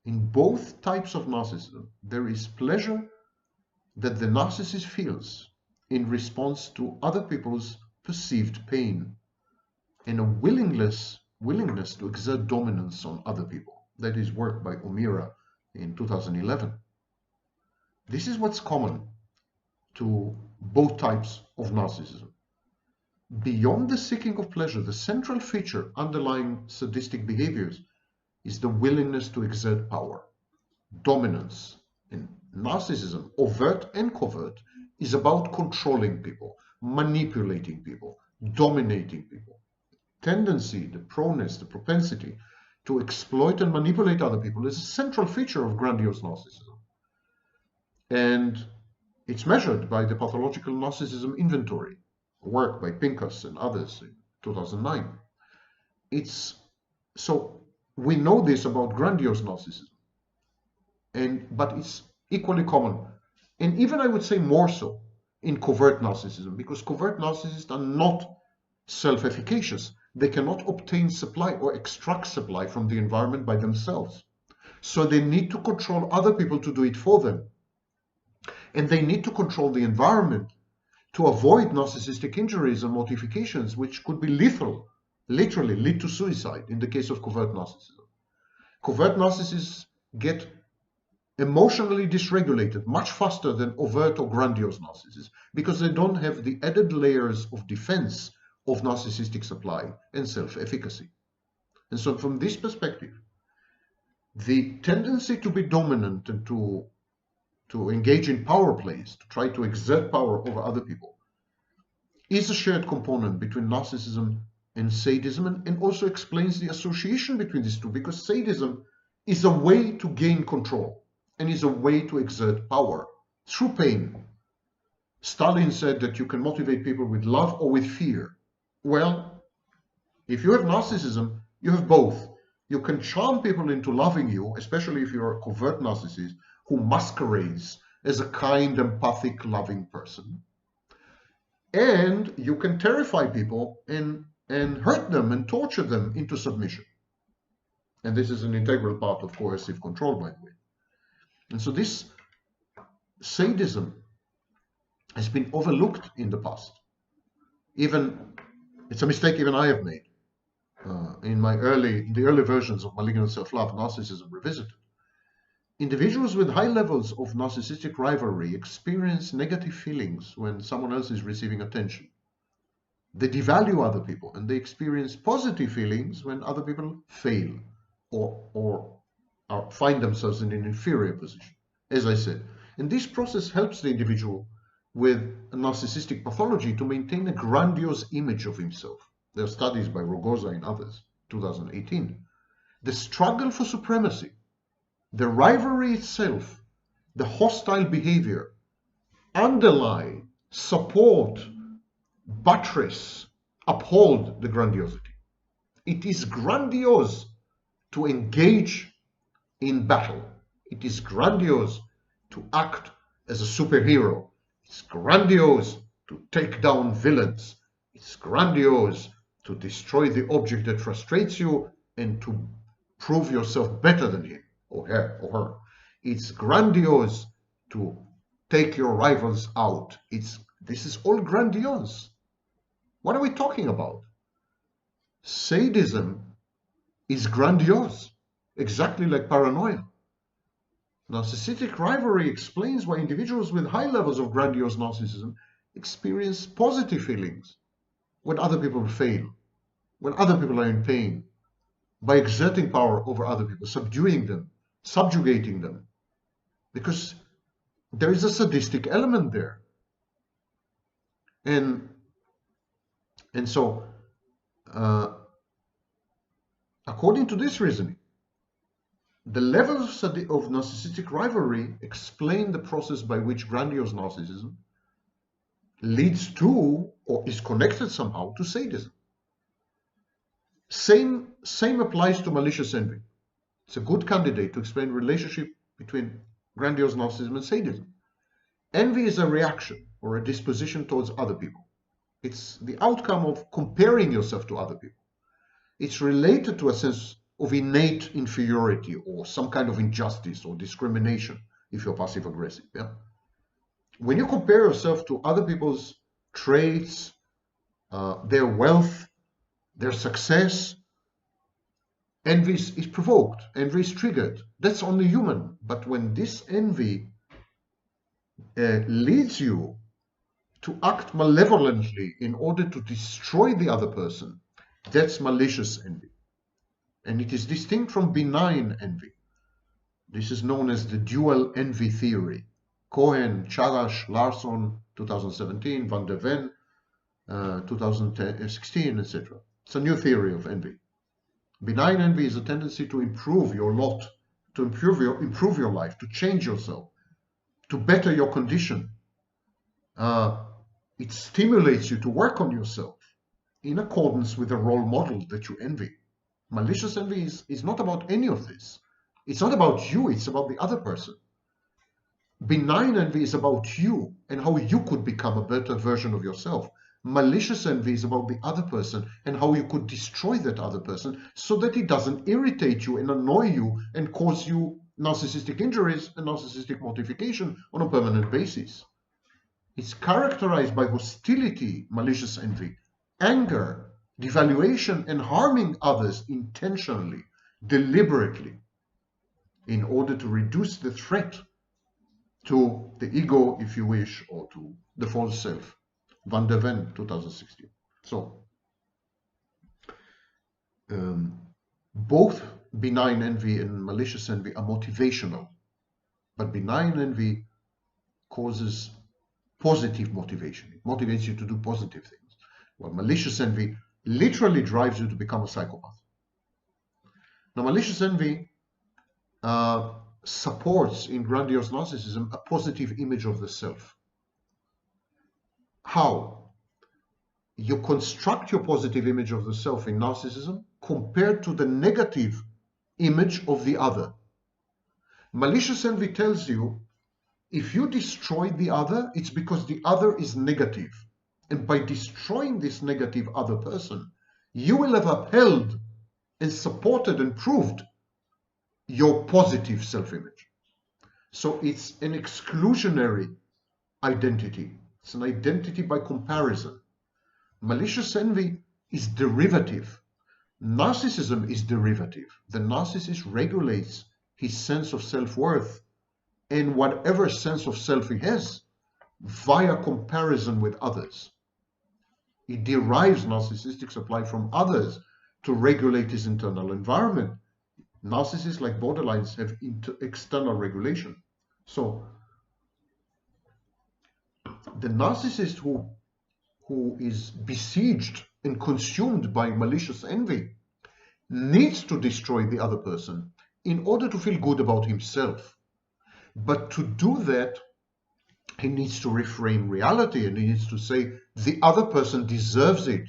In both types of narcissism, there is pleasure that the narcissist feels in response to other people's perceived pain, and a willingness to exert dominance on other people. That is work by Omira in 2011. This is what's common to both types of narcissism. Beyond the seeking of pleasure, the central feature underlying sadistic behaviors is the willingness to exert power. Dominance in narcissism, overt and covert, is about controlling people, manipulating people, dominating people. Tendency, the proneness, the propensity to exploit and manipulate other people is a central feature of grandiose narcissism. And it's measured by the pathological narcissism inventory, work by Pincus and others in 2009. So we know this about grandiose narcissism, but it's equally common, and even I would say more so in covert narcissism, because covert narcissists are not self-efficacious. They cannot obtain supply or extract supply from the environment by themselves. So they need to control other people to do it for them. And they need to control the environment to avoid narcissistic injuries and mortifications, which could be lethal, literally lead to suicide in the case of covert narcissism. Covert narcissists get emotionally dysregulated much faster than overt or grandiose narcissists because they don't have the added layers of defense of narcissistic supply and self-efficacy. And so from this perspective, the tendency to be dominant and to engage in power plays, to try to exert power over other people, is a shared component between narcissism and sadism, and also explains the association between these two, because sadism is a way to gain control and is a way to exert power through pain. Stalin said that you can motivate people with love or with fear. Well, if you have narcissism, you have both. You can charm people into loving you, especially if you're a covert narcissist who masquerades as a kind, empathic, loving person. And you can terrify people and hurt them and torture them into submission. And this is an integral part of coercive control, by the way. And so this sadism has been overlooked in the past. It's a mistake even I have made. In the early versions of Malignant Self-Love, Narcissism Revisited, individuals with high levels of narcissistic rivalry experience negative feelings when someone else is receiving attention. They devalue other people, and they experience positive feelings when other people fail or find themselves in an inferior position, as I said. And this process helps the individual with a narcissistic pathology to maintain a grandiose image of himself. There are studies by Rogoza and others, 2018. The struggle for supremacy, the rivalry itself, the hostile behavior, underlie, support, buttress, uphold the grandiosity. It is grandiose to engage in battle. It is grandiose to act as a superhero. It's grandiose to take down villains. It's grandiose to destroy the object that frustrates you and to prove yourself better than him or her. It's grandiose to take your rivals out. This is all grandiose. What are we talking about? Sadism is grandiose, exactly like paranoia. Narcissistic rivalry explains why individuals with high levels of grandiose narcissism experience positive feelings when other people fail, when other people are in pain, by exerting power over other people, subduing them, subjugating them, because there is a sadistic element there. And so, according to this reasoning, the levels of narcissistic rivalry explain the process by which grandiose narcissism leads to or is connected somehow to sadism. Same applies to malicious envy. It's a good candidate to explain the relationship between grandiose narcissism and sadism. Envy is a reaction or a disposition towards other people. It's the outcome of comparing yourself to other people. It's related to a sense of innate inferiority or some kind of injustice or discrimination if you're passive aggressive. Yeah? When you compare yourself to other people's traits, their wealth, their success, envy is provoked, envy is triggered. That's only human. But when this envy leads you to act malevolently in order to destroy the other person, that's malicious envy. And it is distinct from benign envy. This is known as the dual envy theory. Cohen, Charash, Larson, 2017, Van der Ven, 2016, etc. It's a new theory of envy. Benign envy is a tendency to improve your lot, to improve your life, to change yourself, to better your condition. It stimulates you to work on yourself in accordance with the role model that you envy. Malicious envy is not about any of this. It's not about you, it's about the other person. Benign envy is about you and how you could become a better version of yourself. Malicious envy is about the other person and how you could destroy that other person so that it doesn't irritate you and annoy you and cause you narcissistic injuries and narcissistic mortification on a permanent basis. It's characterized by hostility, malicious envy, anger, devaluation, and harming others intentionally, deliberately, in order to reduce the threat to the ego, if you wish, or to the false self. Van der Ven, 2016. So, both benign envy and malicious envy are motivational, but benign envy causes positive motivation. It motivates you to do positive things, while malicious envy literally drives you to become a psychopath. Now, malicious envy supports in grandiose narcissism a positive image of the self. How? You construct your positive image of the self in narcissism compared to the negative image of the other. Malicious envy tells you if you destroy the other, it's because the other is negative. And by destroying this negative other person, you will have upheld and supported and proved your positive self-image. So it's an exclusionary identity. It's an identity by comparison. Malicious envy is derivative. Narcissism is derivative. The narcissist regulates his sense of self-worth and whatever sense of self he has via comparison with others. He derives narcissistic supply from others to regulate his internal environment. Narcissists, like borderlines, have external regulation. So the narcissist who is besieged and consumed by malicious envy needs to destroy the other person in order to feel good about himself. But to do that, he needs to reframe reality and he needs to say the other person deserves it.